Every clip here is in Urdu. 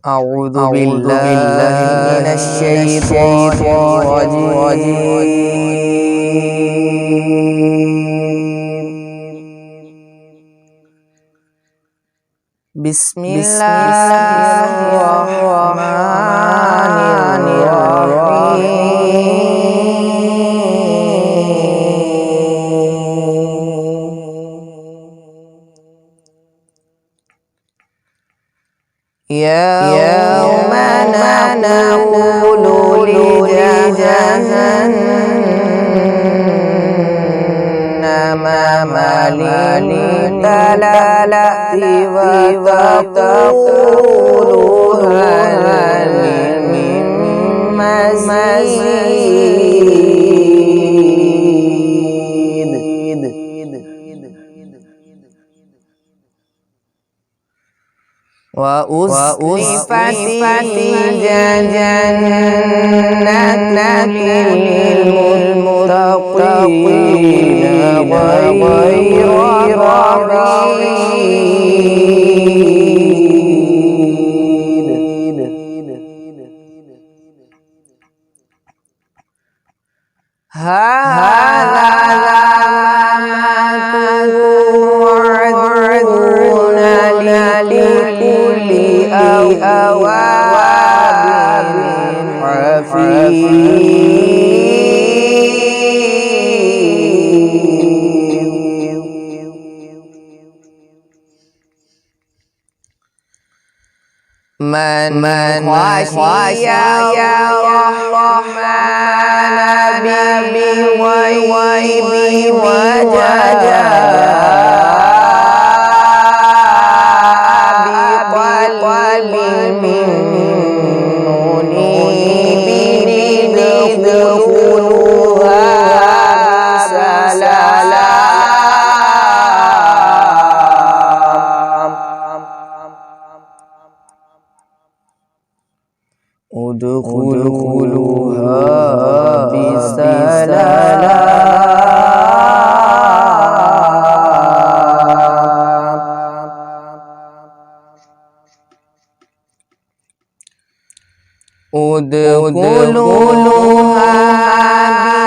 أعوذ بالله من الشيطان الرجيم. بسم الله الرحمن الرحيم. يوم نقول لجهنم ملئت التأتي وتقول هل من مزيد. وأزلفت الجنة للمتقين غير بعيد. هذا توعدون لكل أواب حفيظ. من خشي الرحمن بالغيب وجاء بقلب منيب ادخلوها بسلام. ادخلوها بسلام. ادخلوها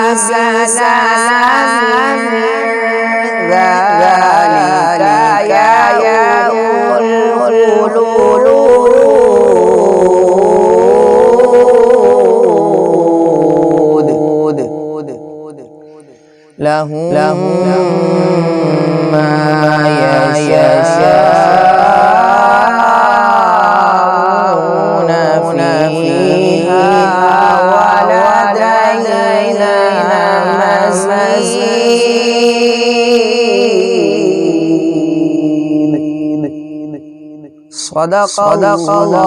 بسلام ذلك يوم الخلود لهم ما يشاءون فيها ولدينا مزيد. صدق الله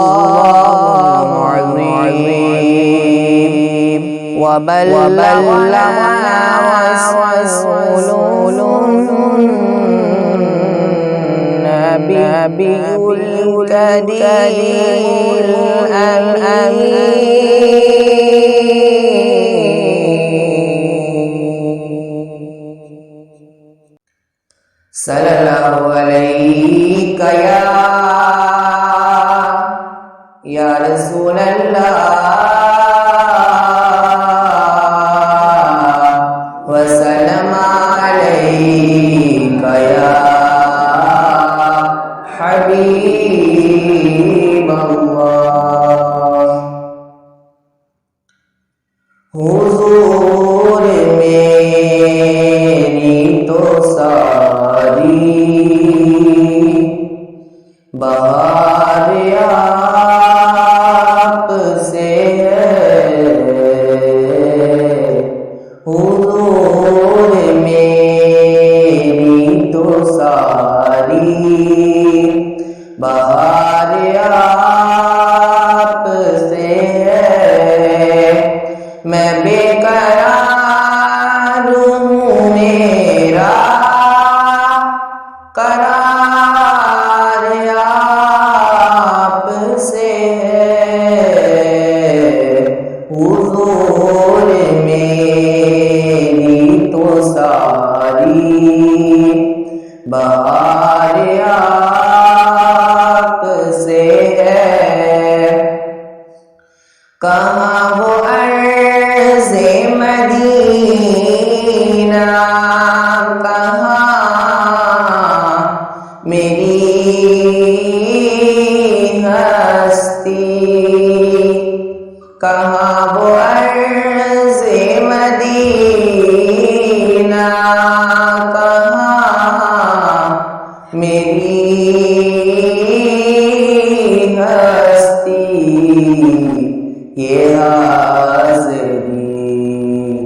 العظيم. وبلغنا رسول النبي الكريم الأمين. صلى الله عليك يا رسول الله وسلم عليك يا حبيب الله. حضور میری تو ساری بہار آپ سے کہاں وہ عرض مدینہ، کہاں میری ہستی، کہاں وہ عرض مدینہ، کہاں میری ہستی، یہ حاضری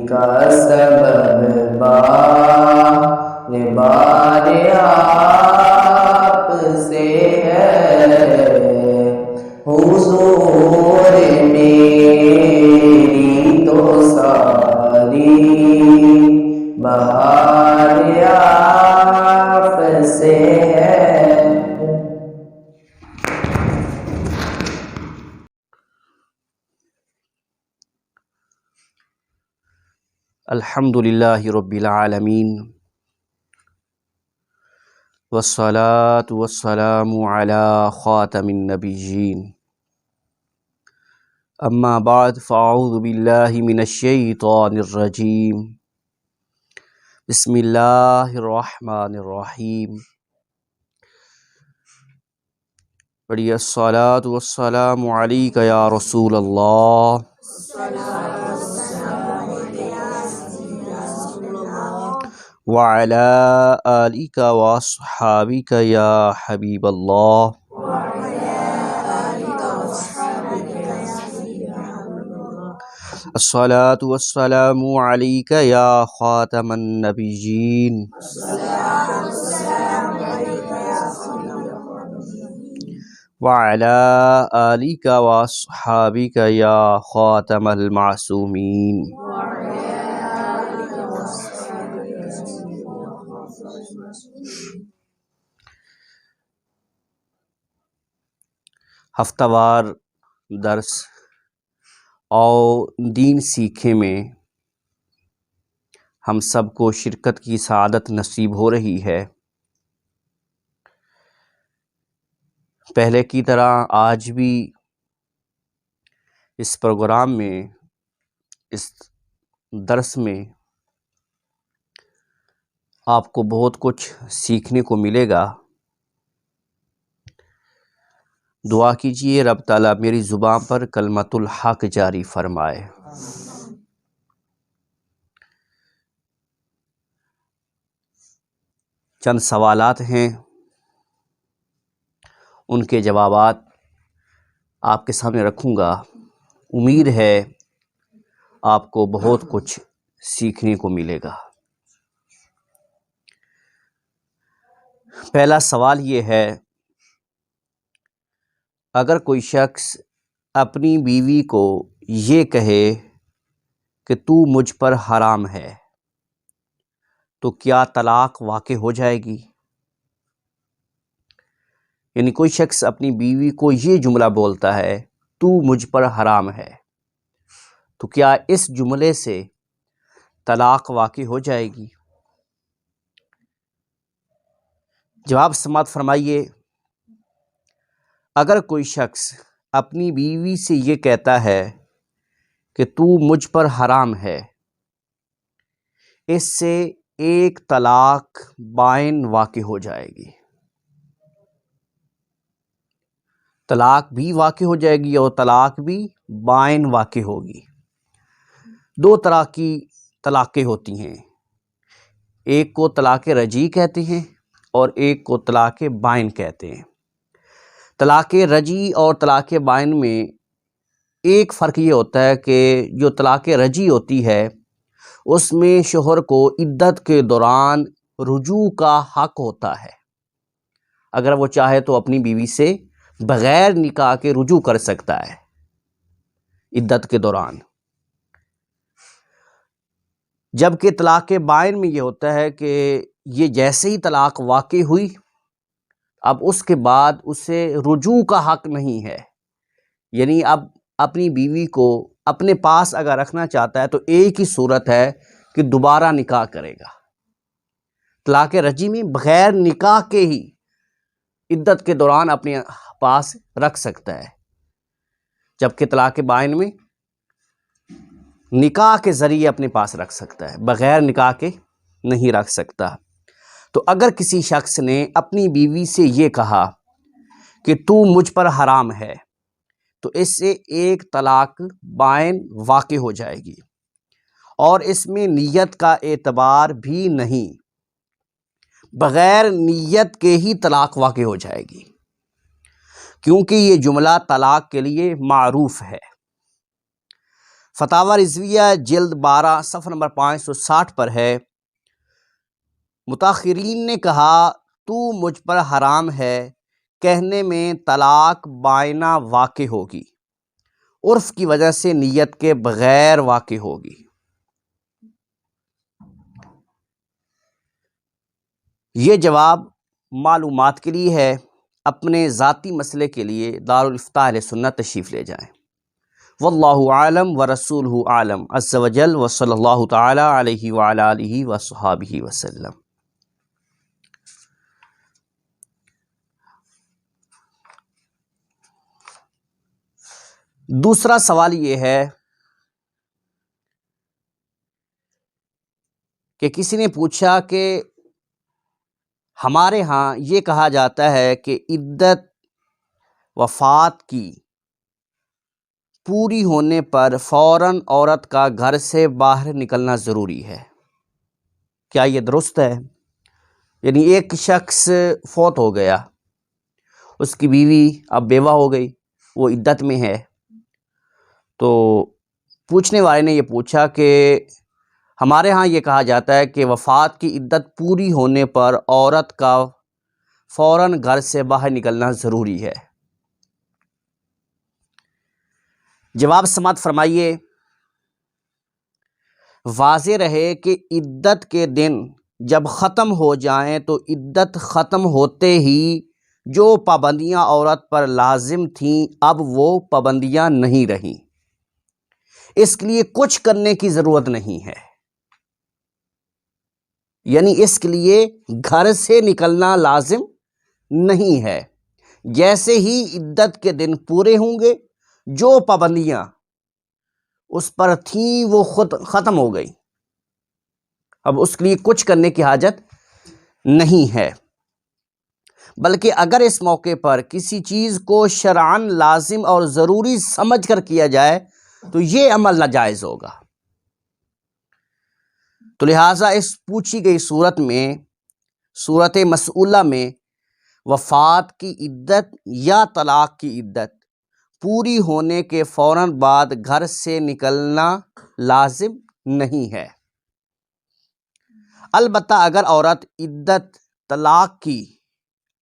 کا سبب بار آپ سے ہے، حضور میری تو ساری بہار آپ سے ہے۔ الحمد للہ رب العالمین، والصلاة والسلام علی خاتم النبیین، اما بعد فاعوذ باللہ من الشیطان الرجیم، بسم اللہ الرحمن الرحیم، پڑھیے الصلاة والسلام علیک یا رسول اللہ، وعلى آلك وأصحابك يا حبيب الله، الصلاة والسلام عليك يا خاتم النبيين، وعلى آلك وأصحابك يا خاتم المعصومين۔ ہفتہ وار درس اور دین سیکھے میں ہم سب کو شرکت کی سعادت نصیب ہو رہی ہے۔ پہلے کی طرح آج بھی اس پروگرام میں، اس درس میں آپ کو بہت کچھ سیکھنے کو ملے گا۔ دعا کیجئے رب تعالیٰ میری زبان پر کلمت الحق جاری فرمائے۔ چند سوالات ہیں، ان کے جوابات آپ کے سامنے رکھوں گا۔ امید ہے آپ کو بہت کچھ سیکھنے کو ملے گا۔ پہلا سوال یہ ہے، اگر کوئی شخص اپنی بیوی کو یہ کہے کہ تو مجھ پر حرام ہے تو کیا طلاق واقع ہو جائے گی؟ یعنی کوئی شخص اپنی بیوی کو یہ جملہ بولتا ہے تو مجھ پر حرام ہے، تو کیا اس جملے سے طلاق واقع ہو جائے گی؟ جواب سماعت فرمائیے، اگر کوئی شخص اپنی بیوی سے یہ کہتا ہے کہ تو مجھ پر حرام ہے، اس سے ایک طلاق بائن واقع ہو جائے گی۔ طلاق بھی واقع ہو جائے گی اور طلاق بھی بائن واقع ہوگی۔ دو طرح کی طلاقیں ہوتی ہیں، ایک کو طلاق رجعی کہتے ہیں اور ایک کو طلاق بائن کہتے ہیں۔ طلاق رجعی اور طلاق بائن میں ایک فرق یہ ہوتا ہے کہ جو طلاق رجعی ہوتی ہے اس میں شوہر کو عدت کے دوران رجوع کا حق ہوتا ہے۔ اگر وہ چاہے تو اپنی بیوی سے بغیر نکاح کے رجوع کر سکتا ہے عدت کے دوران، جبکہ طلاق بائن میں یہ ہوتا ہے کہ یہ جیسے ہی طلاق واقع ہوئی اب اس کے بعد اسے رجوع کا حق نہیں ہے، یعنی اب اپنی بیوی کو اپنے پاس اگر رکھنا چاہتا ہے تو ایک ہی صورت ہے کہ دوبارہ نکاح کرے گا۔ طلاق رجعی میں بغیر نکاح کے ہی عدت کے دوران اپنے پاس رکھ سکتا ہے، جبکہ طلاق بائن میں نکاح کے ذریعے اپنے پاس رکھ سکتا ہے، بغیر نکاح کے نہیں رکھ سکتا۔ تو اگر کسی شخص نے اپنی بیوی سے یہ کہا کہ تو مجھ پر حرام ہے، تو اس سے ایک طلاق بائن واقع ہو جائے گی، اور اس میں نیت کا اعتبار بھی نہیں، بغیر نیت کے ہی طلاق واقع ہو جائے گی، کیونکہ یہ جملہ طلاق کے لیے معروف ہے۔ فتاوی رضویہ جلد 12 صفحہ نمبر 560 پر ہے، متاخرین نے کہا تو مجھ پر حرام ہے کہنے میں طلاق بائنہ واقع ہوگی، عرف کی وجہ سے نیت کے بغیر واقع ہوگی۔ یہ جواب معلومات کے لیے ہے، اپنے ذاتی مسئلے کے لیے دارالافتاء اہل سنت تشریف لے جائیں۔ واللہ عالم ورسولہ عالم عز وجل، وصلی اللہ تعالی علیہ وعلی آلہ وصحابہ وسلم۔ دوسرا سوال یہ ہے کہ کسی نے پوچھا کہ ہمارے ہاں یہ کہا جاتا ہے کہ عدت وفات کی پوری ہونے پر فوراً عورت کا گھر سے باہر نکلنا ضروری ہے، کیا یہ درست ہے؟ یعنی ایک شخص فوت ہو گیا، اس کی بیوی اب بیوہ ہو گئی، وہ عدت میں ہے، تو پوچھنے والے نے یہ پوچھا کہ ہمارے ہاں یہ کہا جاتا ہے کہ وفات کی عدت پوری ہونے پر عورت کا فوراً گھر سے باہر نکلنا ضروری ہے۔ جواب سماعت فرمائیے، واضح رہے کہ عدت کے دن جب ختم ہو جائیں تو عدت ختم ہوتے ہی جو پابندیاں عورت پر لازم تھیں اب وہ پابندیاں نہیں رہیں، اس کے لیے کچھ کرنے کی ضرورت نہیں ہے، یعنی اس کے لیے گھر سے نکلنا لازم نہیں ہے۔ جیسے ہی عدت کے دن پورے ہوں گے جو پابندیاں اس پر تھیں وہ خود ختم ہو گئی، اب اس کے لیے کچھ کرنے کی حاجت نہیں ہے، بلکہ اگر اس موقع پر کسی چیز کو شرعاً لازم اور ضروری سمجھ کر کیا جائے تو یہ عمل ناجائز ہوگا۔ تو لہٰذا اس پوچھی گئی صورت میں، صورت مسئولہ میں، وفات کی عدت یا طلاق کی عدت پوری ہونے کے فوراً بعد گھر سے نکلنا لازم نہیں ہے۔ البتہ اگر عورت عدت طلاق کی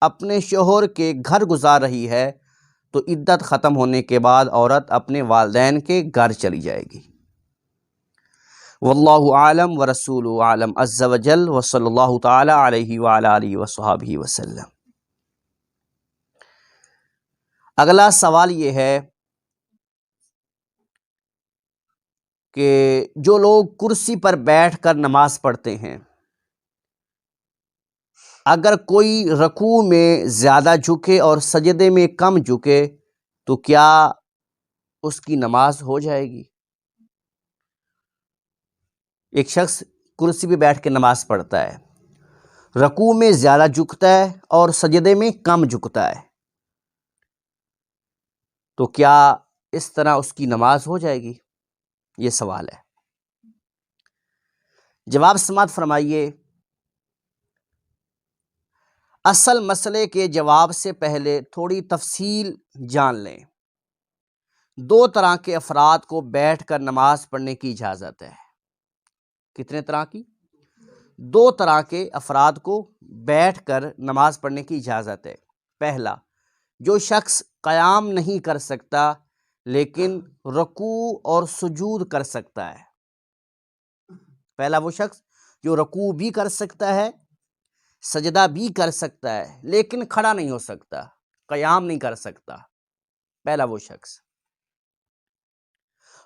اپنے شوہر کے گھر گزار رہی ہے تو عدت ختم ہونے کے بعد عورت اپنے والدین کے گھر چلی جائے گی۔ واللہ عالم ورسولہ عالم عز وجل، وصلی اللہ تعالی علیہ وعلی آلہ وصحابہ وسلم۔ اگلا سوال یہ ہے کہ جو لوگ کرسی پر بیٹھ کر نماز پڑھتے ہیں، اگر کوئی رکوع میں زیادہ جھکے اور سجدے میں کم جھکے تو کیا اس کی نماز ہو جائے گی؟ ایک شخص کرسی پہ بیٹھ کے نماز پڑھتا ہے، رکوع میں زیادہ جھکتا ہے اور سجدے میں کم جھکتا ہے، تو کیا اس طرح اس کی نماز ہو جائے گی؟ یہ سوال ہے۔ جواب سماعت فرمائیے، اصل مسئلے کے جواب سے پہلے تھوڑی تفصیل جان لیں۔ دو طرح کے افراد کو بیٹھ کر نماز پڑھنے کی اجازت ہے۔ کتنے طرح کی؟ دو طرح کے افراد کو بیٹھ کر نماز پڑھنے کی اجازت ہے۔ پہلا، جو شخص قیام نہیں کر سکتا لیکن رکوع اور سجود کر سکتا ہے۔ پہلا وہ شخص جو رکوع بھی کر سکتا ہے، سجدہ بھی کر سکتا ہے لیکن کھڑا نہیں ہو سکتا، قیام نہیں کر سکتا، پہلا وہ شخص۔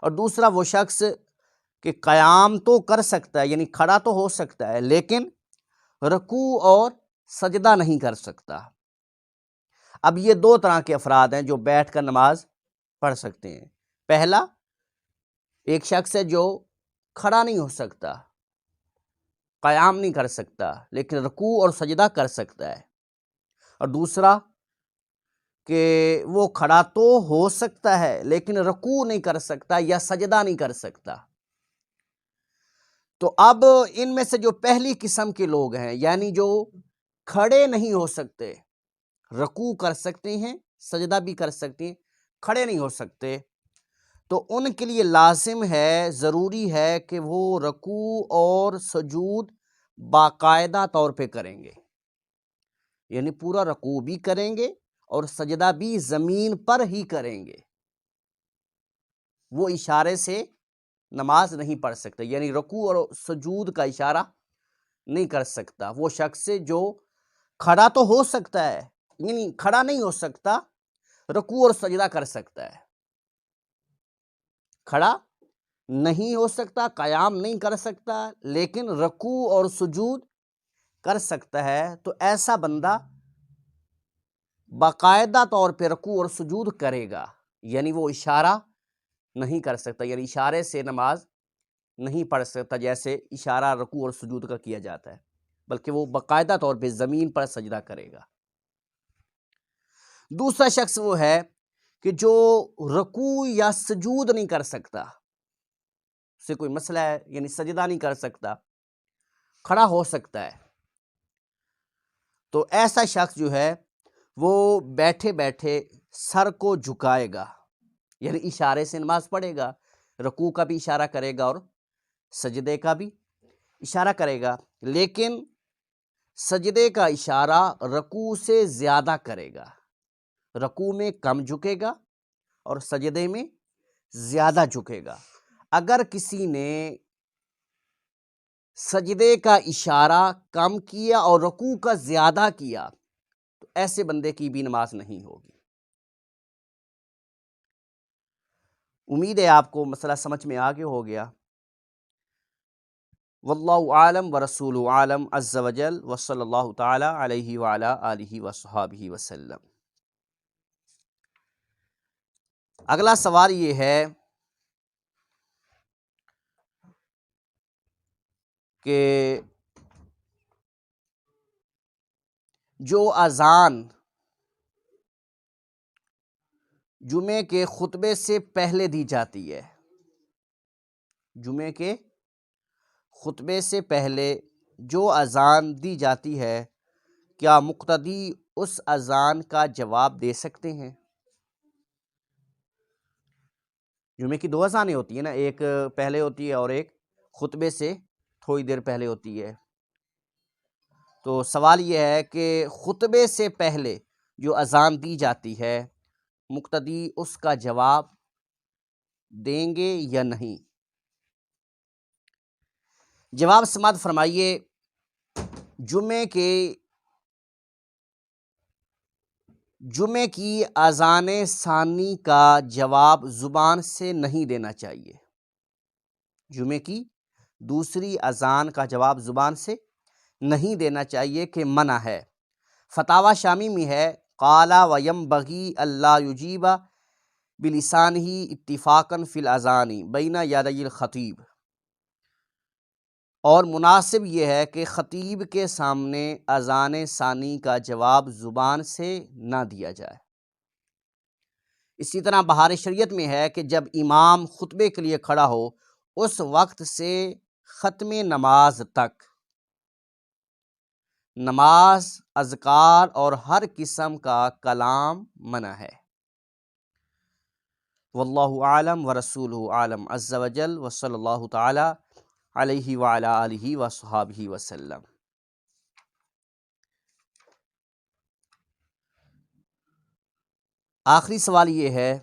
اور دوسرا وہ شخص کہ قیام تو کر سکتا ہے، یعنی کھڑا تو ہو سکتا ہے لیکن رکوع اور سجدہ نہیں کر سکتا۔ اب یہ دو طرح کے افراد ہیں جو بیٹھ کر نماز پڑھ سکتے ہیں۔ پہلا ایک شخص ہے جو کھڑا نہیں ہو سکتا، قیام نہیں کر سکتا، لیکن رکوع اور سجدہ کر سکتا ہے، اور دوسرا کہ وہ کھڑا تو ہو سکتا ہے لیکن رکوع نہیں کر سکتا یا سجدہ نہیں کر سکتا۔ تو اب ان میں سے جو پہلی قسم کے لوگ ہیں، یعنی جو کھڑے نہیں ہو سکتے، رکوع کر سکتے ہیں، سجدہ بھی کر سکتے ہیں، کھڑے نہیں ہو سکتے، تو ان کے لیے لازم ہے، ضروری ہے کہ وہ رکوع اور سجود باقاعدہ طور پہ کریں گے، یعنی پورا رکوع بھی کریں گے اور سجدہ بھی زمین پر ہی کریں گے۔ وہ اشارے سے نماز نہیں پڑھ سکتے، یعنی رکوع اور سجود کا اشارہ نہیں کر سکتا وہ شخص جو کھڑا تو ہو سکتا ہے، یعنی کھڑا نہیں ہو سکتا، رکوع اور سجدہ کر سکتا ہے، کھڑا نہیں ہو سکتا، قیام نہیں کر سکتا، لیکن رکوع اور سجود کر سکتا ہے، تو ایسا بندہ باقاعدہ طور پہ رکوع اور سجود کرے گا، یعنی وہ اشارہ نہیں کر سکتا، یعنی اشارے سے نماز نہیں پڑھ سکتا جیسے اشارہ رکوع اور سجود کا کیا جاتا ہے، بلکہ وہ باقاعدہ طور پہ زمین پر سجدہ کرے گا۔ دوسرا شخص وہ ہے کہ جو رکوع یا سجود نہیں کر سکتا، اس سے کوئی مسئلہ ہے، یعنی سجدہ نہیں کر سکتا، کھڑا ہو سکتا ہے، تو ایسا شخص جو ہے وہ بیٹھے بیٹھے سر کو جھکائے گا، یعنی اشارے سے نماز پڑھے گا، رکوع کا بھی اشارہ کرے گا اور سجدے کا بھی اشارہ کرے گا، لیکن سجدے کا اشارہ رکوع سے زیادہ کرے گا، رکوع میں کم جھکے گا اور سجدے میں زیادہ جھکے گا۔ اگر کسی نے سجدے کا اشارہ کم کیا اور رکوع کا زیادہ کیا تو ایسے بندے کی بھی نماز نہیں ہوگی۔ امید ہے آپ کو مسئلہ سمجھ میں آگے ہو گیا۔ واللہ عالم ورسول عالم عز وجل، وصلی اللہ تعالی علیہ وعلا آلہ وصحابہ وسلم۔ اگلا سوال یہ ہے کہ جو اذان جمعے کے خطبے سے پہلے دی جاتی ہے، جمعے کے خطبے سے پہلے جو اذان دی جاتی ہے، کیا مقتدی اس اذان کا جواب دے سکتے ہیں؟ جمعے کی دو اذانیں ہوتی ہیں نا، ایک پہلے ہوتی ہے اور ایک خطبے سے تھوڑی دیر پہلے ہوتی ہے، تو سوال یہ ہے کہ خطبے سے پہلے جو اذان دی جاتی ہے، مقتدی اس کا جواب دیں گے یا نہیں؟ جواب سماعت فرمائیے، جمعے کی اذان ثانی کا جواب زبان سے نہیں دینا چاہیے، جمعے کی دوسری اذان کا جواب زبان سے نہیں دینا چاہیے کہ منع ہے۔ فتاوی شامی میں ہے، قال وینبغی الا یجیب بلسانہ اتفاقا فی الاذان بین یدی الخطیب، اور مناسب یہ ہے کہ خطیب کے سامنے اذان ثانی کا جواب زبان سے نہ دیا جائے۔ اسی طرح بہار شریعت میں ہے کہ جب امام خطبے کے لیے کھڑا ہو، اس وقت سے ختم نماز تک نماز، اذکار اور ہر قسم کا کلام منع ہے۔ واللہ عالم ورسولہ عالم عز وجل، وصلی اللہ تعالی علیہ وعلا آلہ وصحابہ وسلم۔ آخری سوال یہ ہے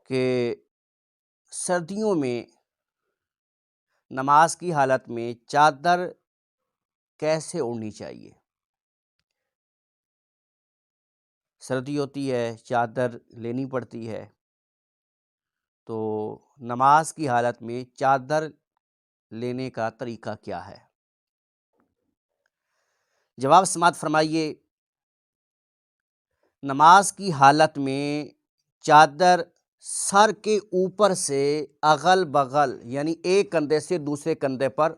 کہ سردیوں میں نماز کی حالت میں چادر کیسے اوڑھنی چاہیے؟ سردی ہوتی ہے، چادر لینی پڑتی ہے، تو نماز کی حالت میں چادر لینے کا طریقہ کیا ہے؟ جواب سماعت فرمائیے، نماز کی حالت میں چادر سر کے اوپر سے اغل بغل یعنی ایک کندھے سے دوسرے کندھے پر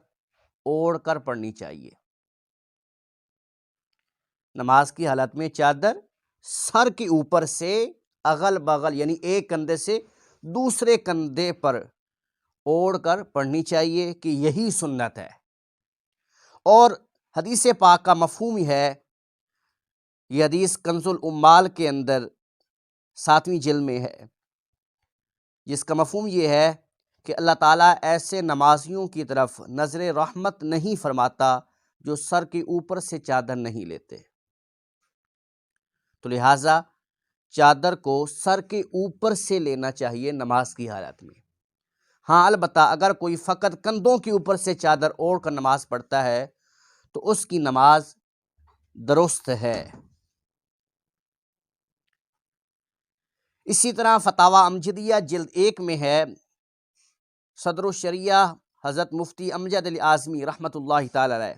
اوڑھ کر پڑھنی چاہیے۔ نماز کی حالت میں چادر سر کے اوپر سے اغل بغل یعنی ایک کندھے سے دوسرے کندھے پر اوڑھ کر پڑھنی چاہیے کہ یہی سنت ہے۔ اور حدیث پاک کا مفہوم ہی ہے، یہ حدیث کنز العمال کے اندر 7ویں جلد میں ہے، جس کا مفہوم یہ ہے کہ اللہ تعالیٰ ایسے نمازیوں کی طرف نظر رحمت نہیں فرماتا جو سر کے اوپر سے چادر نہیں لیتے، تو لہٰذا چادر کو سر کے اوپر سے لینا چاہیے نماز کی حالت میں۔ ہاں البتہ اگر کوئی فقط کندھوں کے اوپر سے چادر اوڑھ کر نماز پڑھتا ہے تو اس کی نماز درست ہے۔ اسی طرح فتاوی امجدیہ جلد 1 میں ہے، صدر الشریعہ حضرت مفتی امجد علی اعظمی رحمۃ اللہ تعالی علیہ،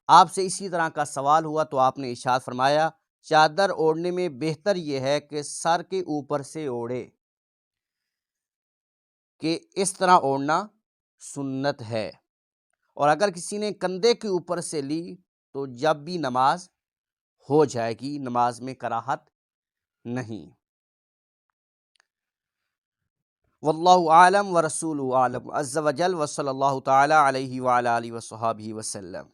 آپ سے اسی طرح کا سوال ہوا تو آپ نے ارشاد فرمایا چادر اوڑھنے میں بہتر یہ ہے کہ سر کے اوپر سے اوڑھے، کہ اس طرح اوڑھنا سنت ہے، اور اگر کسی نے کندھے کے اوپر سے لی تو جب بھی نماز ہو جائے گی، نماز میں کراہت نہیں۔ واللہ عالم ورسولہ عالم عز وجل، وصلی اللہ تعالی علیہ وعلی آلہ وصحبہ وسلم۔